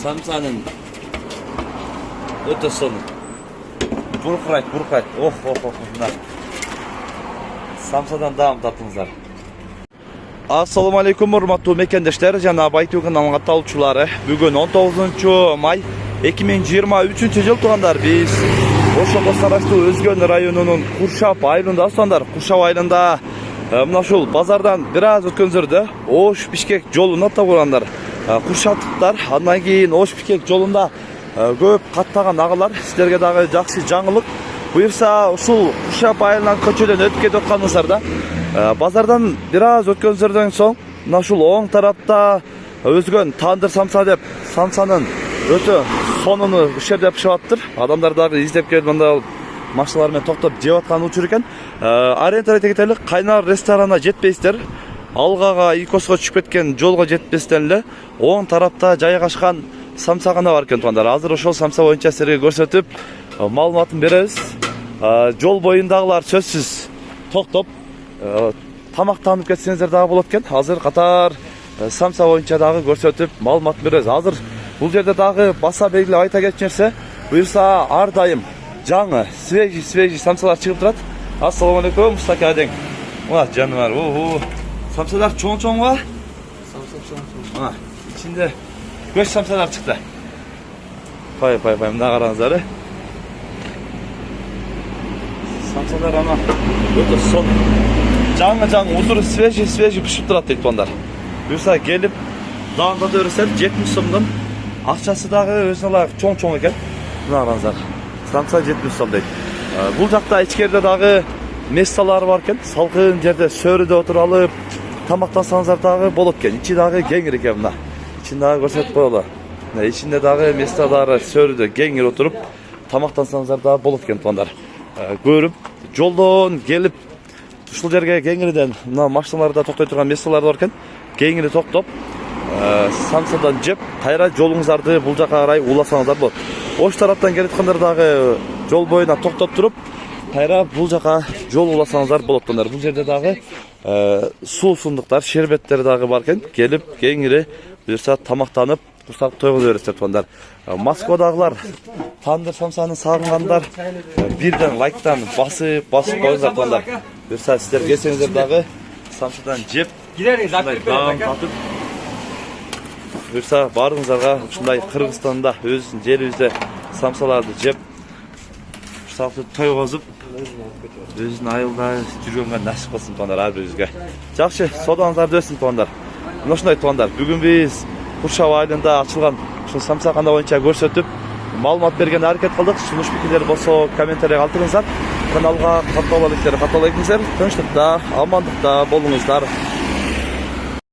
Samsanın öte sonu. Burkırayt. Oh. Samsadan devam tapыңыздар. Assalamu alaikum урматтуу мекендештер жана Байтуу каналынын катталуучулары. Бүгүн 19 май 2023 жыл туугандар. Биз Ошого Сарачтуу Өзгөн районунун Куршап айылында устандар. Куршап айылында мына ушул базардан бир аз өткөнсөрдө Ош Бишкек жолун аттагандар. Куршаптыктар андан кийин Ош Бишкек жолунда көп каттаган агалар силерге дагы жакшы жаңылык. Буюрса ушул Куршап айылынан көчөдөн өтүп кетип аткансыздар да. Базардан бир аз өткөнсөрдөн соң мына ушул оң тарапта Өзгөн Тандыр самса деп самсанын өтө сонуну ушул жерде пишип атыптыр. Адамдар дагы издеп келип мында машиналар менен токтоп жеп аткан учур экен. Ориентир айта кетелик, Кайнар ресторанына жетпейсиздер. Алгага Икоско түшүп кеткен жолго жетпестен эле оң тарапта жайгашкан самса гана бар экен туугандар. Азыр ошол самса боюнча силерге көрсөтүп маалыматын беребиз. Жол боюндагылар сөзсүз токтоп тамактанып кетсеңиздер дагы болот экен. Азыр катар самса боюнча дагы көрсөтүп маалымат беребиз. Азыр бул жерде дагы баса белгилеп айта кетчү нерсе, буюрса ар дайым жаңы свежий самсалар чыгып турат. Ассаламу алейкум, Мустака адең. Мына жаныбар. Самсалар чоң-чоң ба? Самса чоң. Мына ичинде көч самсалар чыкты. Пай, мына караңыздар. Самсалар ана өтө сон. Жаңы удур свежий пишип турат дейт туугандар. Буюрса келип даанда көрсөт 70 сомдон. Акчасы дагы өзүнө ылайык чоң экен. Мына караңыздар. Самса 70 сом дейт. Бул жакта ичкерде дагы месталар бар экен. Салкын жерде сөрүдө отуруп алып тамактансаңыздар дагы болот экен. Ичи дагы кеңир экен мына. Ичин дагы көрсөтүп коелу. Мына ичинде дагы месталары сөрүдө кеңир отуруп тамактансаңыздар дагы болот экен туугандар. Көрүп жолдон келип ушул жерге кеңирден мына машиналарда токтой турган месталар бар экен. Кеңири токтоп самсадан жеп кайра жолуңуздарды бул жака карай уласаңыздар болот. Ош тараптан келаткандар дагы жол боюна токтоп туруп кайра бул жака жол уласаңыздар болот туугандар. Бул жерде дагы суусундуктар, шербеттер дагы бар экен. Келип кеңири буюрса тамактанып курсак тойгуза бересиздер туугандар. Москвадагылар Тандыр самсаны сагынгандар бирден лайктан басып коюңуздар туугандар. Буюрса сиздер келсеңиздер дагы самсадан жеп даам татып буюрса баарыңыздарга ушундай Кыргызстанда өзүбүздүн жерибизде самсаларды жеп ушул тойгозуп өзүнүн айылда жүргөнгө насип кылсын туугандар ар бирибизге. Жакшы, содаңыздарды өссүн туугандар. Мына ушундай туугандар. Бүгүн биз Куршап айылында ачылган ушул самсакана боюнча көрсөтүп маалымат берген аракет кылдык. Сунуш пикирлер болсо комментарий калтырыңыздар. Каналга катталып элеңиздер. Тынчтыкта, амандыкта болуңуздар.